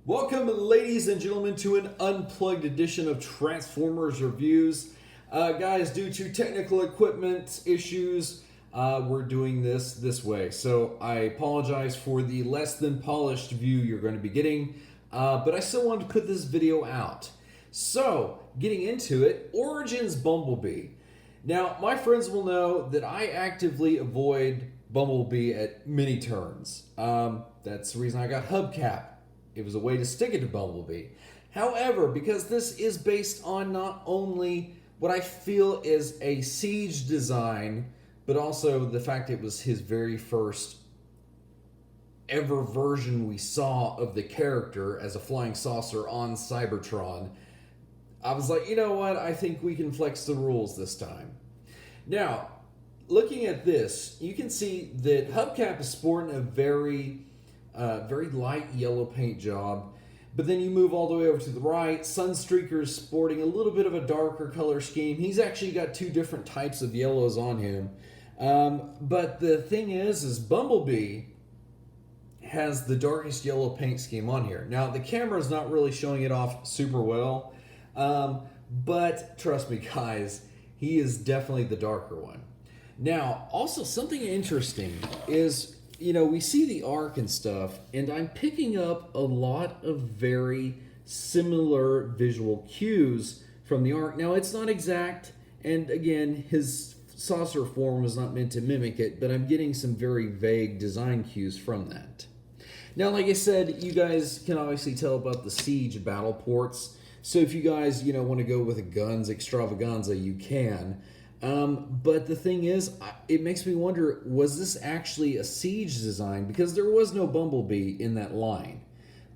Welcome, ladies and gentlemen, to an unplugged edition of Transformers Reviews. Guys, due to technical equipment issues, we're doing this way. So I apologize for the less than polished view you're going to be getting, but I still wanted to put this video out. So, getting into it, Origins Bumblebee. Now, my friends will know that I actively avoid Bumblebee at many turns. That's the reason I got hubcap. It was a way to stick it to Bumblebee. However, because this is based on not only what I feel is a siege design, but also the fact it was his very first ever version we saw of the character as a flying saucer on Cybertron, I was like, you know what? I think we can flex the rules this time. Now, looking at this, you can see that Hubcap is sporting a very light yellow paint job. But then you move all the way over to the right. Sunstreaker is sporting a little bit of a darker color scheme. He's actually got two different types of yellows on him. But the thing is Bumblebee has the darkest yellow paint scheme on here. Now, the camera is not really showing it off super well. But trust me, guys, he is definitely the darker one. Now, also something interesting is, you know, we see the arc and stuff, and I'm picking up a lot of very similar visual cues from the arc. Now, it's not exact, and again, his saucer form was not meant to mimic it, but I'm getting some very vague design cues from that. Now, like I said, you guys can obviously tell about the Siege battle ports, so if you guys, you know, want to go with a guns extravaganza, you can. But the thing is, it makes me wonder, was this actually a Siege design? Because there was no Bumblebee in that line.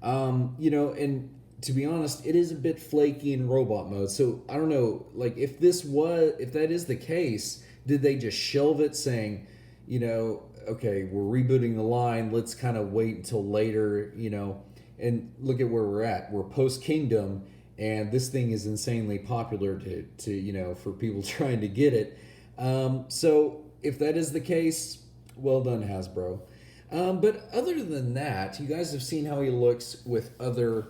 You know, and to be honest, it is a bit flaky in robot mode. So I don't know, like if that is the case, did they just shelve it saying, you know, okay, we're rebooting the line, let's kind of wait until later, you know, and look at where we're at. We're post-Kingdom, and this thing is insanely popular to you know, for people trying to get it. So if that is the case, well done, Hasbro. But other than that, you guys have seen how he looks with other,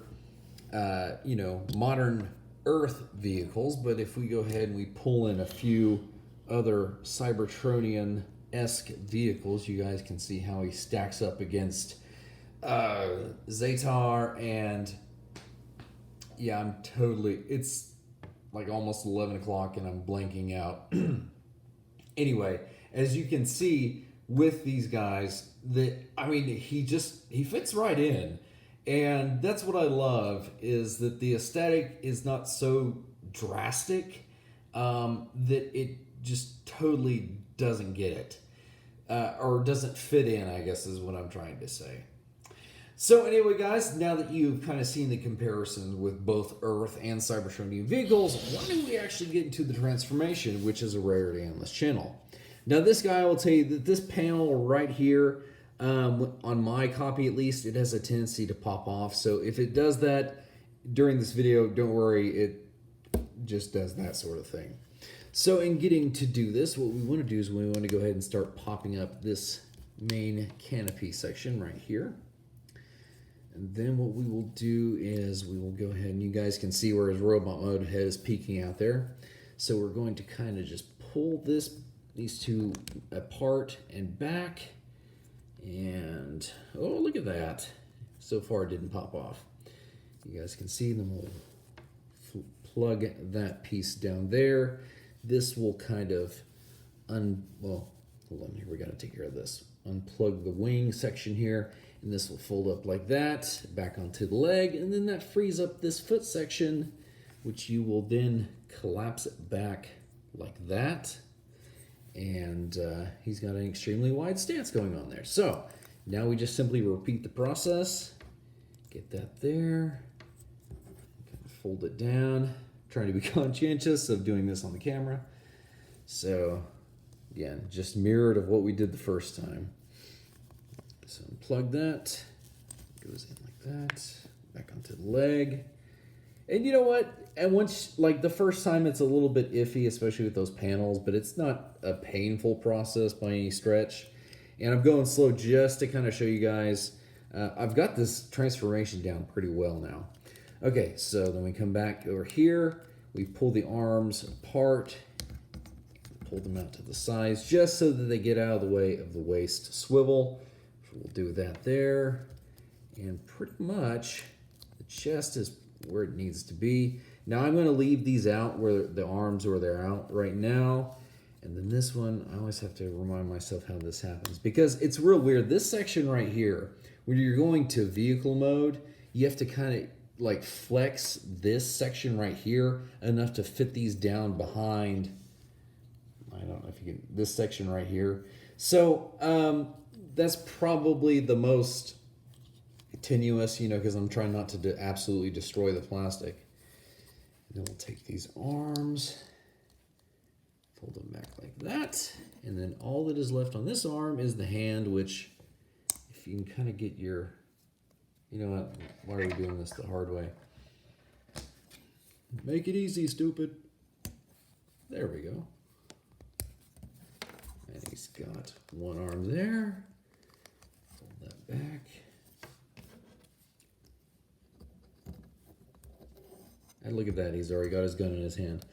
you know, modern Earth vehicles. But if we go ahead and we pull in a few other Cybertronian-esque vehicles, you guys can see how he stacks up against Zetar and... Yeah, it's like almost 11 o'clock and I'm blanking out. Anyway, as you can see with these guys, he fits right in. And that's what I love, is that the aesthetic is not so drastic that it just totally doesn't get it. Or doesn't fit in, I guess is what I'm trying to say. So anyway, guys, now that you've kind of seen the comparison with both Earth and Cybertronian vehicles, why don't we actually get into the transformation, which is a rarity on this channel. Now, this guy, I will tell you that this panel right here, on my copy at least, it has a tendency to pop off. So if it does that during this video, don't worry, it just does that sort of thing. So in getting to do this, what we want to do is we want to go ahead and start popping up this main canopy section right here. And then what we will do is we will go ahead, and you guys can see where his robot mode head is peeking out there. So we're going to kind of just pull these two apart and back. And, oh, look at that. So far it didn't pop off. You guys can see, then we'll plug that piece down there. This will kind of, well, hold on here, we got to take care of this. Unplug the wing section here. And this will fold up like that, back onto the leg, and then that frees up this foot section, which you will then collapse it back like that. And he's got an extremely wide stance going on there. So now we just simply repeat the process. Get that there. Kind of fold it down. Trying to be conscientious of doing this on the camera. So again, just mirrored of what we did the first time. So unplug that, goes in like that, back onto the leg. And you know what? And once, like the first time, it's a little bit iffy, especially with those panels, but it's not a painful process by any stretch. And I'm going slow just to kind of show you guys I've got this transformation down pretty well now. Okay, so then we come back over here. We pull the arms apart, pull them out to the sides, just so that they get out of the way of the waist swivel. So we'll do that there. And pretty much the chest is where it needs to be. Now I'm going to leave these out where the arms are, they're out right now. And then this one, I always have to remind myself how this happens because it's real weird. This section right here, when you're going to vehicle mode, you have to kind of like flex this section right here enough to fit these down behind. I don't know if you can, this section right here. So that's probably the most tenuous, you know, because I'm trying not to absolutely destroy the plastic. And then we'll take these arms, fold them back like that, and then all that is left on this arm is the hand, which if you can kind of get your, you know what, why are we doing this the hard way? Make it easy, stupid. There we go. And he's got one arm there. Fold that back. And look at that, he's already got his gun in his hand.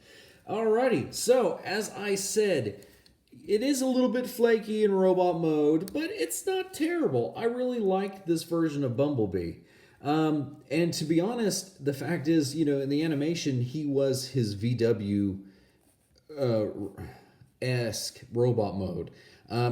Alrighty, so as I said, it is a little bit flaky in robot mode, but it's not terrible. I really like this version of Bumblebee. And to be honest, the fact is, you know, in the animation, he was his VW esque robot mode.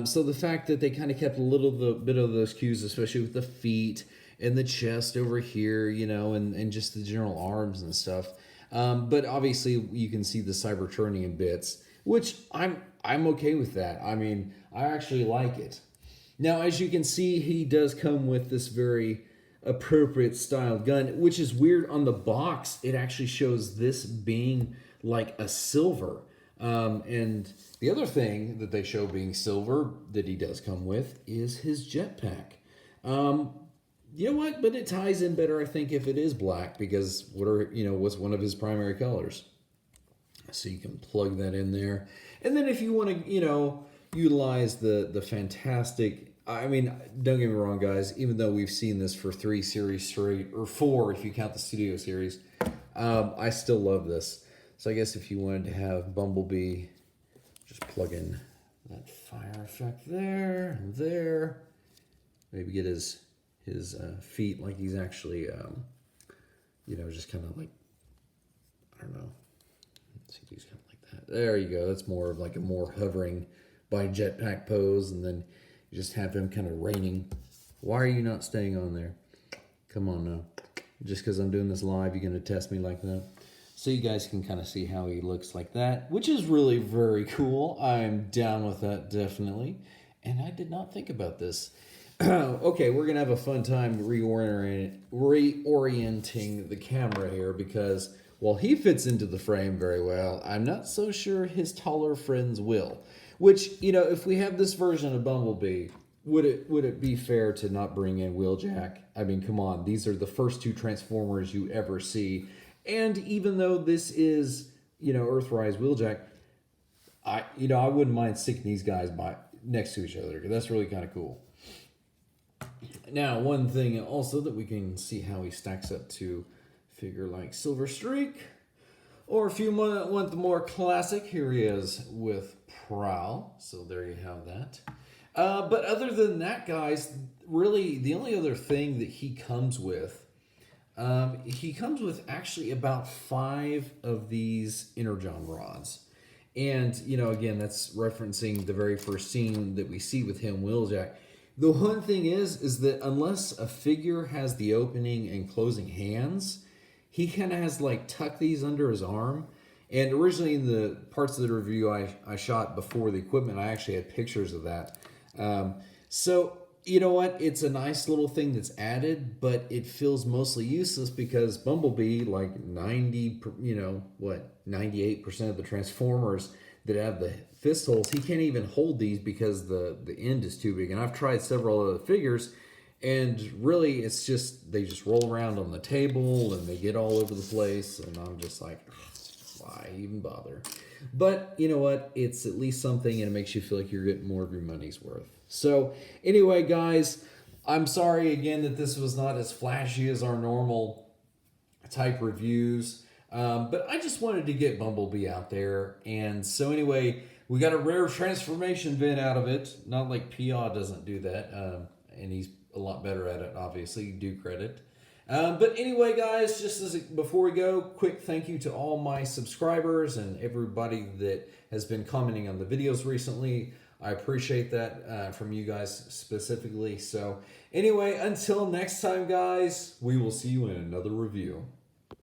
So the fact that they kind of kept a little bit of those cues, especially with the feet and the chest over here, you know, and just the general arms and stuff. But obviously you can see the Cybertronian bits, which I'm okay with that. I mean, I actually like it. Now, as you can see, he does come with this very appropriate styled gun, which is weird. On the box, it actually shows this being like a silver. And the other thing that they show being silver that he does come with is his jetpack. You know what? But it ties in better, I think, if it is black, because what's one of his primary colors. So you can plug that in there. And then if you want to, you know, utilize the fantastic, I mean, don't get me wrong, guys, even though we've seen this for 3 series straight, or 4 if you count the studio series, I still love this. So I guess if you wanted to have Bumblebee, just plug in that fire effect there and there. Maybe get his feet like he's actually, you know, just kind of like, I don't know. Let's see, he's kind of like that. There you go. That's more of like a more hovering by jetpack pose, and then you just have him kind of raining. Why are you not staying on there? Come on now. Just because I'm doing this live, you're going to test me like that? So you guys can kind of see how he looks like that, which is really very cool. I'm down with that, definitely. And I did not think about this. Okay, we're going to have a fun time reorienting the camera here, because while he fits into the frame very well, I'm not so sure his taller friends will. Which, you know, if we have this version of Bumblebee, would it be fair to not bring in Wheeljack? I mean, come on, these are the first 2 Transformers you ever see. And even though this is, you know, Earthrise Wheeljack, I wouldn't mind sticking these guys next to each other, because that's really kind of cool. Now, one thing also that we can see how he stacks up to figure like Silver Streak, or if you want the more classic, here he is with Prowl. So there you have that. But other than that, guys, really the only other thing that he comes with actually about 5 of these energon rods. And, you know, again, that's referencing the very first scene that we see with him, Wheeljack. The one thing is that unless a figure has the opening and closing hands, he kind of has like tucked these under his arm. And originally in the parts of the review I shot before the equipment, I actually had pictures of that. So, you know what? It's a nice little thing that's added, but it feels mostly useless because Bumblebee, like 98% of the Transformers that have the fist holes, he can't even hold these because the end is too big. And I've tried several other figures, and really it's just, they just roll around on the table and they get all over the place, and I'm just like, why even bother? But you know what? It's at least something, and it makes you feel like you're getting more of your money's worth. So anyway, guys, I'm sorry again that this was not as flashy as our normal type reviews. But I just wanted to get Bumblebee out there. And so anyway, we got a rare transformation vid out of it. Not like PA doesn't do that. And he's a lot better at it, obviously. Due credit. But anyway, guys, just before we go, quick thank you to all my subscribers and everybody that has been commenting on the videos recently. I appreciate that from you guys specifically. So anyway, until next time, guys, we will see you in another review.